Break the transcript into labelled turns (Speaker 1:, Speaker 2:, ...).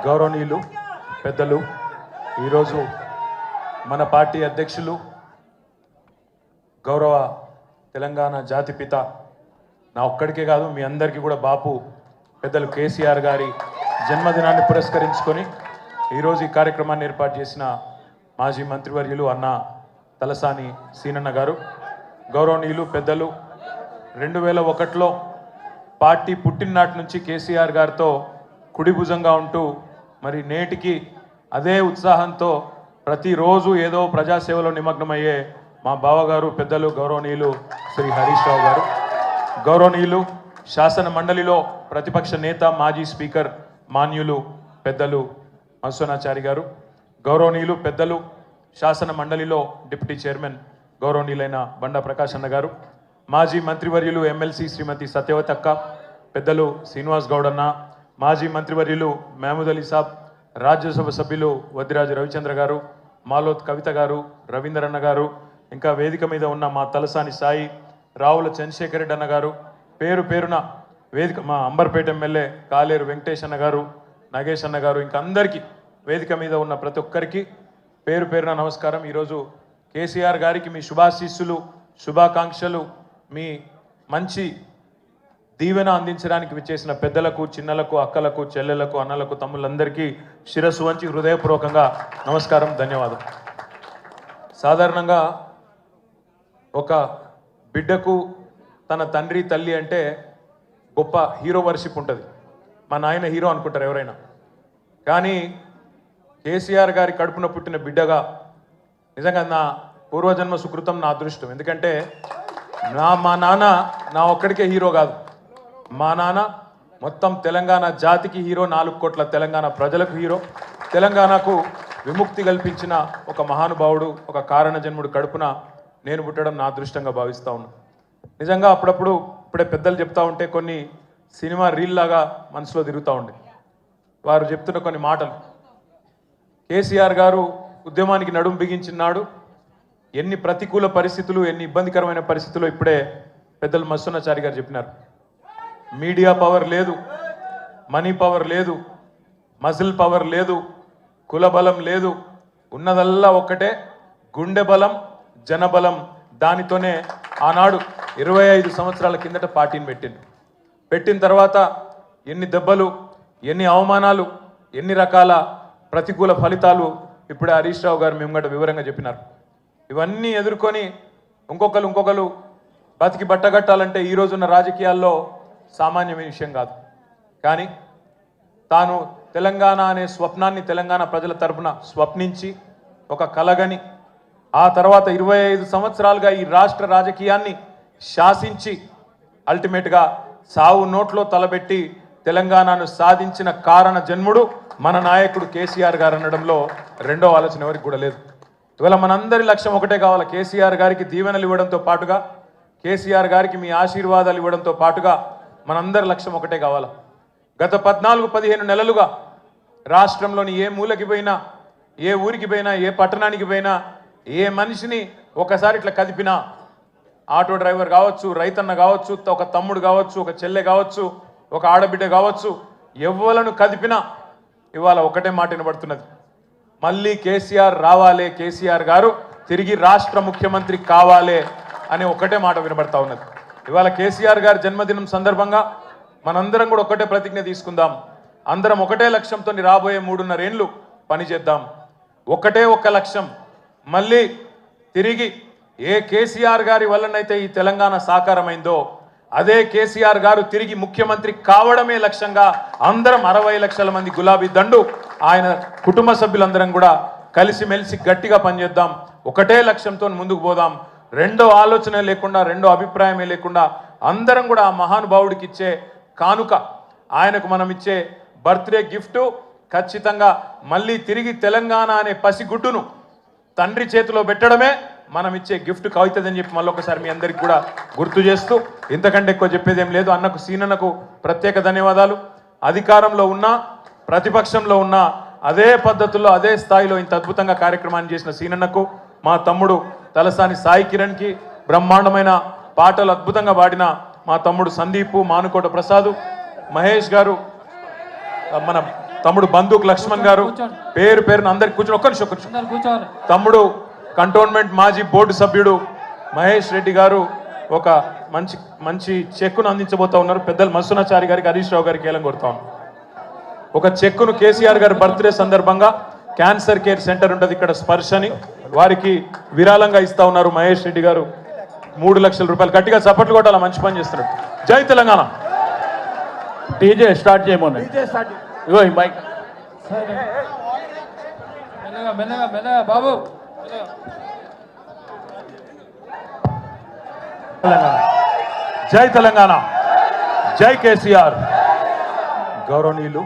Speaker 1: గౌరవనీయులు పెద్దలు ఈరోజు మన పార్టీ అధ్యక్షులు గౌరవ తెలంగాణ జాతిపిత నా ఒక్కడికే కాదు మీ అందరికీ కూడా బాపు పెద్దలు కేసీఆర్ గారి జన్మదినాన్ని పురస్కరించుకొని ఈరోజు ఈ కార్యక్రమాన్ని ఏర్పాటు చేసిన మాజీ మంత్రివర్యులు అన్న తలసాని సీనన్న గారు, గౌరవనీయులు పెద్దలు 2001లో పార్టీ పుట్టిననాటి నుంచి కేసీఆర్ గారితో కుడిభుజంగా ఉంటూ మరి నేటికి అదే ఉత్సాహంతో ప్రతిరోజు ఏదో ప్రజాసేవలో నిమగ్నమయ్యే మా బావగారు పెద్దలు గౌరవనీయులు శ్రీ హరీష్ రావు గారు, గౌరవనీయులు శాసన మండలిలో ప్రతిపక్ష నేత మాజీ స్పీకర్ మాన్యులు పెద్దలు మధుసూదనాచారి గారు, గౌరవనీయులు పెద్దలు శాసన మండలిలో డిప్యూటీ చైర్మన్ గౌరవనీయులైన బండా ప్రకాష్ అన్న గారు, మాజీ మంత్రివర్యులు ఎమ్మెల్సీ శ్రీమతి సత్యవతి అక్క, పెద్దలు శ్రీనివాస్ గౌడ్ అన్న, మాజీ మంత్రివర్యులు మహమూద్ అలీ సాబ్, రాజ్యసభ సభ్యులు వద్దిరాజు రవిచంద్ర గారు, మాలోత్ కవిత గారు, రవీందర్ గారు, ఇంకా వేదిక మీద ఉన్న మా తలసాని సాయి, రావుల చంద్రశేఖర్ రెడ్డి అన్న గారు, పేరు పేరున వేదిక మా అంబర్పేట ఎమ్మెల్యే కాలేరు వెంకటేష్ అన్న గారు, నాగేష్ అన్న గారు, ఇంకా అందరికీ వేదిక మీద ఉన్న ప్రతి ఒక్కరికి పేరు పేరున నమస్కారం. ఈరోజు కేసీఆర్ గారికి మీ శుభాశీస్సులు, శుభాకాంక్షలు, మీ మంచి దీవెన అందించడానికి విచ్చేసిన పెద్దలకు, చిన్నలకు, అక్కలకు, చెల్లెలకు, అన్నలకు, తమ్ముళ్ళందరికీ శిరస్సు వంచి హృదయపూర్వకంగా నమస్కారం, ధన్యవాదం. సాధారణంగా ఒక బిడ్డకు తన తండ్రి తల్లి అంటే గొప్ప హీరో వర్షిప్ ఉంటుంది. మా నాయన హీరో అనుకుంటారు ఎవరైనా, కానీ కేసీఆర్ గారి కడుపున పుట్టిన బిడ్డగా నిజంగా నా పూర్వజన్మ సుకృతం, నా అదృష్టం. ఎందుకంటే మా నాన్న నా ఒక్కడికే హీరో కాదు, మా నాన్న మొత్తం తెలంగాణ జాతికి హీరో, 4 కోట్ల తెలంగాణ ప్రజలకు హీరో, తెలంగాణకు విముక్తి కల్పించిన ఒక మహానుభావుడు, ఒక కారణ జన్ముడు కడుపున నేను పుట్టడం నా అదృష్టంగా భావిస్తూ ఉన్నాను. నిజంగా అప్పుడప్పుడు ఇప్పుడే పెద్దలు చెప్తా ఉంటే కొన్ని సినిమా రీల్ లాగా మనసులో తిరుగుతూ ఉండే వారు చెప్తున్న కొన్ని మాటలు. కేసీఆర్ గారు ఉద్యమానికి నడుం బిగించినాడు, ఎన్ని ప్రతికూల పరిస్థితులు, ఎన్ని ఇబ్బందికరమైన పరిస్థితులు ఇప్పుడే పెద్దలు మధుసూదనాచారి గారు చెప్పినారు. మీడియా పవర్ లేదు, మనీ పవర్ లేదు, మజిల్ పవర్ లేదు, కుల బలం లేదు, ఉన్నదల్లా ఒక్కటే గుండె బలం, జనబలం. దానితోనే ఆనాడు 25 సంవత్సరాల కిందట పార్టీని పెట్టిన తర్వాత ఎన్ని దెబ్బలు, ఎన్ని అవమానాలు, ఎన్ని రకాల ప్రతికూల ఫలితాలు ఇప్పుడే హరీష్ రావు గారు మేము వివరంగా చెప్పినారు. ఇవన్నీ ఎదుర్కొని ఇంకొకరు బతికి బట్టగట్టాలంటే ఈ రోజున్న రాజకీయాల్లో సామాన్యమైన విషయం కాదు. కానీ తాను తెలంగాణ అనే స్వప్నాన్ని తెలంగాణ ప్రజల తరపున స్వప్నించి ఒక కలగని ఆ తర్వాత 25 సంవత్సరాలుగా ఈ రాష్ట్ర రాజకీయాన్ని శాసించి అల్టిమేట్గా సావు నోట్లో తలబెట్టి తెలంగాణను సాధించిన కారణ జన్ముడు మన నాయకుడు కేసీఆర్ గారు అనడంలో రెండో ఆలోచన ఎవరికి కూడా లేదు. ఇవాళ మనందరి లక్ష్యం ఒకటే కావాలి, కేసీఆర్ గారికి దీవెనలు ఇవ్వడంతో పాటుగా, కేసీఆర్ గారికి మీ ఆశీర్వాదాలు ఇవ్వడంతో పాటుగా మనందరి లక్ష్యం ఒకటే కావాలి. గత 14-15 నెలలుగా రాష్ట్రంలోని ఏ మూలకి పోయినా, ఏ ఊరికి పోయినా, ఏ పట్టణానికి పోయినా, ఏ మనిషిని ఒకసారి ఇట్లా కదిపినా, ఆటో డ్రైవర్ కావచ్చు, రైతన్న కావచ్చు, ఒక తమ్ముడు కావచ్చు, ఒక చెల్లె కావచ్చు, ఒక ఆడబిడ్డ కావచ్చు, ఎవ్వలను కదిపినా ఇవాళ ఒకటే మాట వినబడుతున్నది, మళ్ళీ కేసీఆర్ రావాలే, కేసీఆర్ గారు తిరిగి రాష్ట్ర ముఖ్యమంత్రి కావాలే అనే ఒకటే మాట వినబడతా ఉన్నది. ఇవాళ కేసీఆర్ గారి జన్మదినం సందర్భంగా మనందరం కూడా ఒకటే ప్రతిజ్ఞ తీసుకుందాం. అందరం ఒకటే లక్ష్యంతో రాబోయే 3.5 ఏళ్ళు పనిచేద్దాం. ఒకటే ఒక్క లక్ష్యం, మళ్ళీ తిరిగి ఏ కేసీఆర్ గారి వల్లనైతే ఈ తెలంగాణ సాకారమైందో అదే కేసీఆర్ గారు తిరిగి ముఖ్యమంత్రి కావడమే లక్ష్యంగా అందరం 60 లక్షల మంది గులాబీ దండు ఆయన కుటుంబ సభ్యులందరం కూడా కలిసిమెలిసి గట్టిగా పనిచేద్దాం. ఒకటే లక్ష్యంతో ముందుకు పోదాం. రెండో ఆలోచన లేకుండా, రెండో అభిప్రాయమే లేకుండా అందరం కూడా ఆ మహానుభావుడికి ఇచ్చే కానుక, ఆయనకు మనం ఇచ్చే బర్త్డే గిఫ్ట్ ఖచ్చితంగా మళ్ళీ తిరిగి తెలంగాణ అనే పసిగుడ్డును తండ్రి చేతిలో పెట్టడమే మనం ఇచ్చే గిఫ్ట్ అవుతుందని చెప్పి మళ్ళొకసారి మీ అందరికి కూడా గుర్తు చేస్తూ, ఇంతకంటే ఎక్కువ చెప్పేది ఏం లేదు. అన్నకు సీనన్నకు ప్రత్యేక ధన్యవాదాలు. అధికారంలో ఉన్నా ప్రతిపక్షంలో ఉన్నా అదే పద్ధతుల్లో అదే స్థాయిలో ఇంత అద్భుతంగా కార్యక్రమాన్ని చేసిన సీనన్నకు, మా తమ్ముడు తలసాని సాయి కిరణ్కి, బ్రహ్మాండమైన పాటలు అద్భుతంగా పాడిన మా తమ్ముడు సందీపు, మానుకోట ప్రసాద్, మహేష్ గారు, మన తమ్ముడు బందూక్ లక్ష్మణ్ గారు పేరు పేరున అందరికి కూర్చొని ఒక్క నిమిషం తమ్ముడు కంటోన్మెంట్ మాజీ బోర్డు సభ్యుడు మహేష్ రెడ్డి గారు ఒక మంచి మంచి చెక్కును అందించబోతా ఉన్నారు. పెద్దలు మత్స్యనాచారి గారికి, హరీష్ రావు గారికి ఏలం కొడతా ఉన్నారు. ఒక చెక్కును కేసీఆర్ గారి బర్త్డే సందర్భంగా క్యాన్సర్ కేర్ సెంటర్ ఉంటుంది ఇక్కడ స్పర్శని, వారికి విరాళంగా ఇస్తా ఉన్నారు మహేష్ రెడ్డి గారు 3 లక్షల రూపాయలు. గట్టిగా చప్పట్లు కొట్టాల, మంచి పని చేస్తున్నాడు. జై తెలంగాణ.
Speaker 2: డీజే స్టార్ట్ చేయమని ఇగో ఈ మైక్
Speaker 3: బాబు
Speaker 1: తెలంగాణ. జై తెలంగాణ, జై కేసీఆర్. గౌరవనీయులు